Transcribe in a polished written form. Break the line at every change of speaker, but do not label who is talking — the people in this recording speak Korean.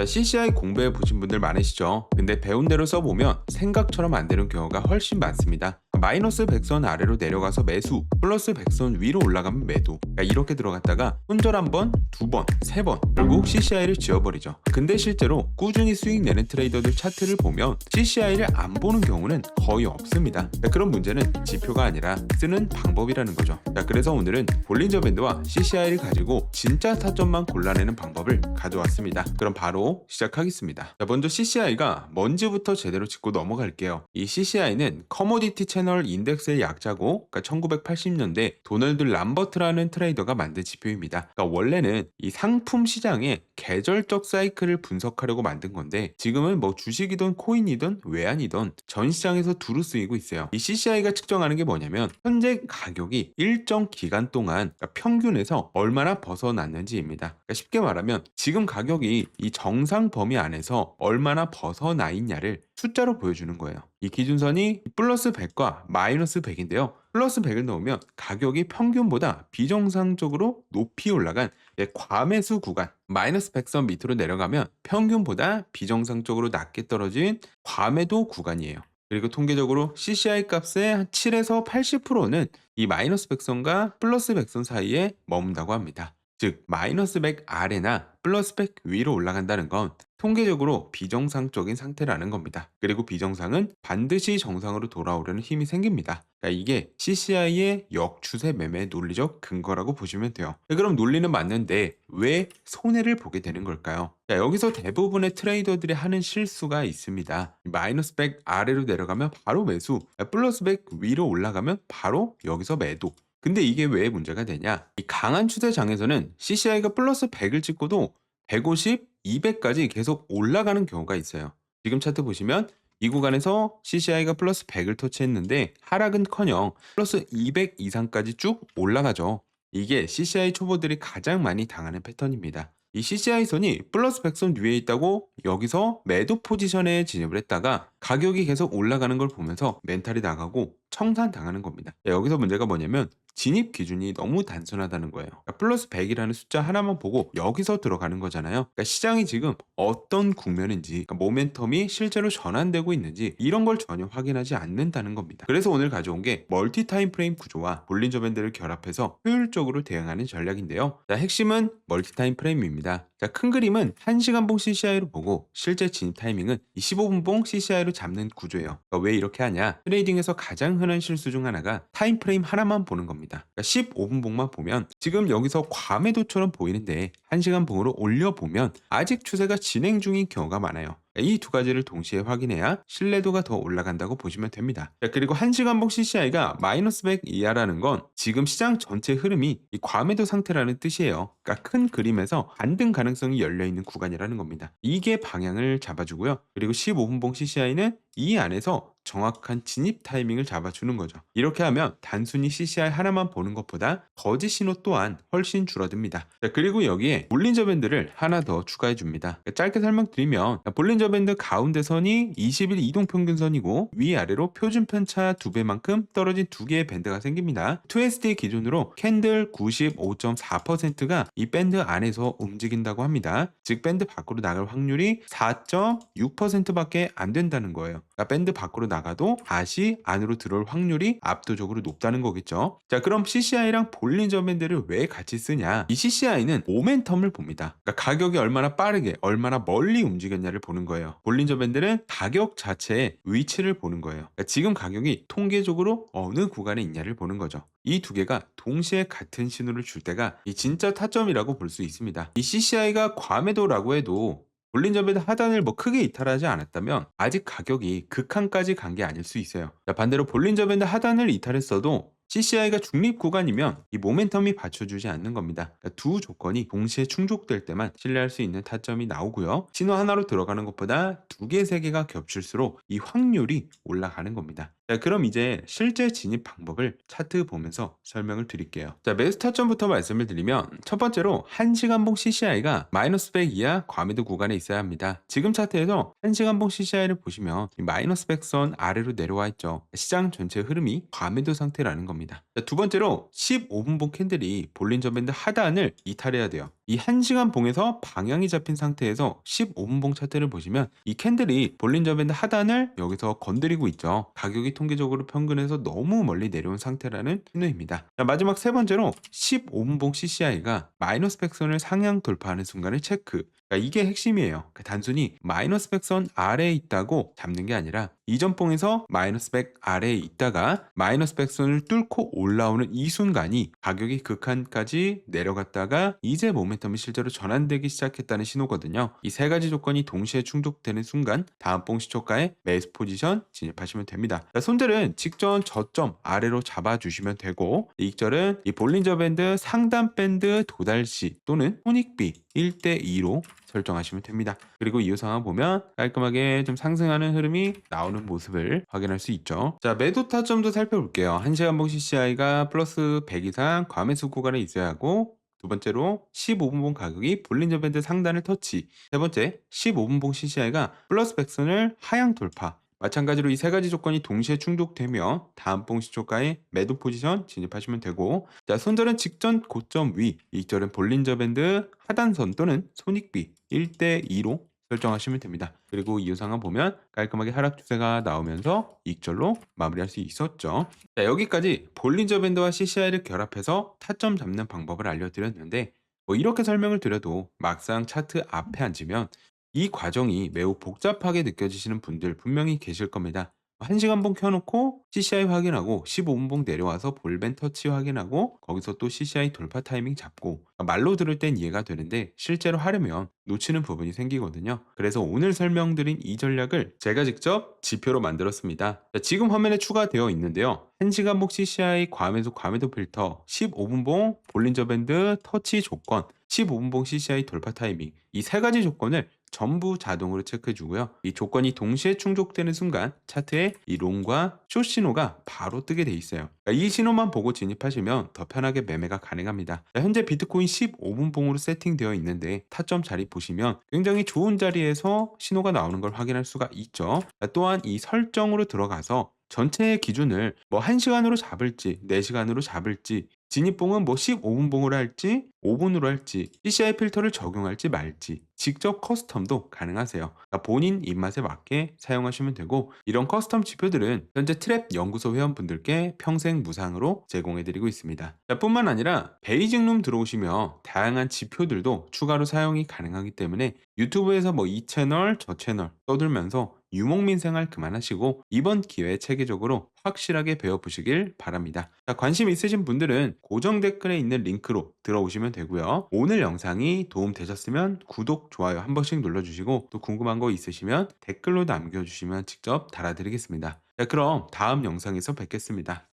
자, CCI 공부해 보신 분들 많으시죠? 근데 배운 대로 써보면 생각처럼 안 되는 경우가 훨씬 많습니다. 마이너스 100선 아래로 내려가서 매수, 플러스 100선 위로 올라가면 매도. 그러니까 이렇게 들어갔다가 손절 한 번, 두 번, 세 번, 결국 CCI를 지워버리죠. 근데 실제로 꾸준히 수익 내는 트레이더들 차트를 보면 CCI를 안 보는 경우는 거의 없습니다. 그런 문제는 지표가 아니라 쓰는 방법이라는 거죠. 자, 그래서 오늘은 볼린저 밴드와 CCI를 가지고 진짜 타점만 골라내는 방법을 가져왔습니다. 그럼 바로 시작하겠습니다. 자, 먼저 CCI가 뭔지부터 제대로 짚고 넘어갈게요. 이 CCI는 커모디티 채널 인덱스의 약자고, 그러니까 1980년대 도널드 람버트라는 트레이더가 만든 지표입니다. 그러니까 원래는 이 상품 시장의 계절적 사이클을 분석하려고 만든 건데, 지금은 뭐 주식이든 코인이든 외환이든 전 시장에서 두루 쓰이고 있어요. 이 CCI가 측정하는 게 뭐냐면 현재 가격이 일정 기간 동안, 그러니까 평균에서 얼마나 벗어났는지입니다. 그러니까 쉽게 말하면 지금 가격이 이 정상 범위 안에서 얼마나 벗어나 있냐를 숫자로 보여주는 거예요. 이 기준선이 플러스 100과 마이너스 100인데요. 플러스 100을 넣으면 가격이 평균보다 비정상적으로 높이 올라간 과매수 구간, 마이너스 100선 밑으로 내려가면 평균보다 비정상적으로 낮게 떨어진 과매도 구간이에요. 그리고 통계적으로 CCI 값의 한 7에서 80%는 이 마이너스 100선과 플러스 100선 사이에 머문다고 합니다. 즉 마이너스 100 아래나 플러스 100 위로 올라간다는 건 통계적으로 비정상적인 상태라는 겁니다. 그리고 비정상은 반드시 정상으로 돌아오려는 힘이 생깁니다. 이게 CCI의 역추세 매매 논리적 근거라고 보시면 돼요. 그럼 논리는 맞는데 왜 손해를 보게 되는 걸까요? 여기서 대부분의 트레이더들이 하는 실수가 있습니다. 마이너스 100 아래로 내려가면 바로 매수, 플러스 100 위로 올라가면 바로 여기서 매도. 근데 이게 왜 문제가 되냐? 이 강한 추세장에서는 CCI가 플러스 100을 찍고도 150, 200까지 계속 올라가는 경우가 있어요. 지금 차트 보시면 이 구간에서 CCI가 플러스 100을 터치했는데 하락은커녕 플러스 200 이상까지 쭉 올라가죠. 이게 CCI 초보들이 가장 많이 당하는 패턴입니다. 이 CCI 선이 플러스 100선 위에 있다고 여기서 매도 포지션에 진입을 했다가 가격이 계속 올라가는 걸 보면서 멘탈이 나가고 청산당하는 겁니다. 여기서 문제가 뭐냐면 진입 기준이 너무 단순하다는 거예요. 그러니까 플러스 100이라는 숫자 하나만 보고 여기서 들어가는 거잖아요. 그러니까 시장이 지금 어떤 국면인지, 그러니까 모멘텀이 실제로 전환되고 있는지 이런 걸 전혀 확인하지 않는다는 겁니다. 그래서 오늘 가져온 게 멀티 타임 프레임 구조와 볼린저 밴드를 결합해서 효율적으로 대응하는 전략인데요. 자, 핵심은 멀티 타임 프레임입니다. 자, 큰 그림은 1시간봉 CCI로 보고 실제 진입 타이밍은 25분봉 CCI로 잡는 구조예요. 그러니까 왜 이렇게 하냐? 트레이딩에서 가장 흔한 실수 중 하나가 타임 프레임 하나만 보는 겁니다. 그러니까 15분봉만 보면 지금 여기서 과매도처럼 보이는데 1시간봉으로 올려보면 아직 추세가 진행 중인 경우가 많아요. 이 두 가지를 동시에 확인해야 신뢰도가 더 올라간다고 보시면 됩니다. 자, 그리고 1시간봉 CCI가 마이너스 100 이하라는 건 지금 시장 전체 흐름이 이 과매도 상태라는 뜻이에요. 그러니까 큰 그림에서 반등 가능성이 열려있는 구간이라는 겁니다. 이게 방향을 잡아주고요. 그리고 15분봉 CCI는 이 안에서 정확한 진입 타이밍을 잡아주는 거죠. 이렇게 하면 단순히 CCI 하나만 보는 것보다 거짓 신호 또한 훨씬 줄어듭니다. 자, 그리고 여기에 볼린저 밴드를 하나 더 추가해 줍니다. 짧게 설명드리면 볼린저 밴드 가운데 선이 20일 이동평균선이고 위아래로 표준 편차 2배만큼 떨어진 두 개의 밴드가 생깁니다. 2SD 기준으로 캔들 95.4%가 이 밴드 안에서 움직인다고 합니다. 즉 밴드 밖으로 나갈 확률이 4.6%밖에 안 된다는 거예요. 그러니까 밴드 밖으로 나가도 다시 안으로 들어올 확률이 압도적으로 높다는 거겠죠. 자, 그럼 CCI랑 볼린저 밴드를 왜 같이 쓰냐? 이 CCI는 모멘텀을 봅니다. 그러니까 가격이 얼마나 빠르게, 얼마나 멀리 움직였냐를 보는 거예요. 볼린저 밴드는 가격 자체의 위치를 보는 거예요. 그러니까 지금 가격이 통계적으로 어느 구간에 있냐를 보는 거죠. 이 두 개가 동시에 같은 신호를 줄 때가 이 진짜 타점이라고 볼 수 있습니다. 이 CCI가 과매도라고 해도 볼린저 밴드 하단을 뭐 크게 이탈하지 않았다면 아직 가격이 극한까지 간 게 아닐 수 있어요. 자, 반대로 볼린저 밴드 하단을 이탈했어도 CCI가 중립 구간이면 이 모멘텀이 받쳐주지 않는 겁니다. 그러니까 두 조건이 동시에 충족될 때만 신뢰할 수 있는 타점이 나오고요. 신호 하나로 들어가는 것보다 두 개, 세 개가 겹칠수록 이 확률이 올라가는 겁니다. 자, 그럼 이제 실제 진입 방법을 차트 보면서 설명을 드릴게요. 자, 매수 타점부터 말씀을 드리면 첫 번째로 1시간봉 CCI가 마이너스 100 이하 과매도 구간에 있어야 합니다. 지금 차트에서 1시간봉 CCI를 보시면 이 마이너스 100선 아래로 내려와 있죠. 시장 전체 흐름이 과매도 상태라는 겁니다. 자, 두 번째로 15분봉 캔들이 볼린저 밴드 하단을 이탈해야 돼요. 이 1시간 봉에서 방향이 잡힌 상태에서 15분 봉 차트를 보시면 이 캔들이 볼린저 밴드 하단을 여기서 건드리고 있죠. 가격이 통계적으로 평균에서 너무 멀리 내려온 상태라는 신호입니다. 자, 마지막 세 번째로 15분 봉 CCI가 마이너스 백선을 상향 돌파하는 순간을 체크. 그러니까 이게 핵심이에요. 그러니까 단순히 마이너스 백선 아래에 있다고 잡는 게 아니라 이전 봉에서 마이너스 100 아래에 있다가 마이너스 백선을 뚫고 올라오는 이 순간이 가격이 극한까지 내려갔다가 이제 모멘텀이 실제로 전환되기 시작했다는 신호거든요. 이 세 가지 조건이 동시에 충족되는 순간 다음 봉 시초가에 매수 포지션 진입하시면 됩니다. 자, 손절은 직전 저점 아래로 잡아주시면 되고, 이익절은 이 볼린저 밴드 상단 밴드 도달 시 또는 손익비 1대2로 설정하시면 됩니다. 그리고 이후 상황 보면 깔끔하게 좀 상승하는 흐름이 나오는 모습을 확인할 수 있죠. 자, 매도 타점도 살펴볼게요. 1시간 봉 CCI가 플러스 100 이상 과매수 구간에 있어야 하고, 두 번째로 15분 봉 가격이 볼린저 밴드 상단을 터치, 세 번째 15분 봉 CCI가 플러스 백선을 하향 돌파. 마찬가지로 이 세 가지 조건이 동시에 충족되며 다음 봉 시초가에 매도 포지션 진입하시면 되고, 자, 손절은 직전 고점 위, 이익절은 볼린저 밴드 하단선 또는 손익비 1대2로 설정하시면 됩니다. 그리고 이후 상황 보면 깔끔하게 하락 추세가 나오면서 이익절로 마무리할 수 있었죠. 자, 여기까지 볼린저 밴드와 CCI를 결합해서 타점 잡는 방법을 알려드렸는데, 뭐 이렇게 설명을 드려도 막상 차트 앞에 앉으면 이 과정이 매우 복잡하게 느껴지시는 분들 분명히 계실 겁니다. 1시간 봉 켜놓고 CCI 확인하고 15분 봉 내려와서 볼벤 터치 확인하고 거기서 또 CCI 돌파 타이밍 잡고, 말로 들을 땐 이해가 되는데 실제로 하려면 놓치는 부분이 생기거든요. 그래서 오늘 설명드린 이 전략을 제가 직접 지표로 만들었습니다. 자, 지금 화면에 추가되어 있는데요. 1시간 봉 CCI 과매도 필터, 15분 봉 볼린저 밴드 터치 조건, 15분 봉 CCI 돌파 타이밍, 이 세 가지 조건을 전부 자동으로 체크해 주고요. 이 조건이 동시에 충족되는 순간 차트에 이 롱과 숏 신호가 바로 뜨게 돼 있어요. 그러니까 이 신호만 보고 진입하시면 더 편하게 매매가 가능합니다. 자, 현재 비트코인 15분 봉으로 세팅되어 있는데 타점 자리 보시면 굉장히 좋은 자리에서 신호가 나오는 걸 확인할 수가 있죠. 자, 또한 이 설정으로 들어가서 전체의 기준을 뭐 1시간으로 잡을지 4시간으로 잡을지, 진입봉은 뭐 15분 봉으로 할지 5분으로 할지, CCI 필터를 적용할지 말지 직접 커스텀도 가능하세요. 그러니까 본인 입맛에 맞게 사용하시면 되고, 이런 커스텀 지표들은 현재 트랩 연구소 회원분들께 평생 무상으로 제공해드리고 있습니다. 자, 뿐만 아니라 베이징룸 들어오시면 다양한 지표들도 추가로 사용이 가능하기 때문에 유튜브에서 뭐 이 채널 저 채널 떠들면서 유목민 생활 그만하시고 이번 기회에 체계적으로 확실하게 배워보시길 바랍니다. 자, 관심 있으신 분들은 고정 댓글에 있는 링크로 들어오시면 되고요. 오늘 영상이 도움 되셨으면 구독, 좋아요 한 번씩 눌러주시고, 또 궁금한 거 있으시면 댓글로 남겨주시면 직접 달아드리겠습니다. 자, 그럼 다음 영상에서 뵙겠습니다.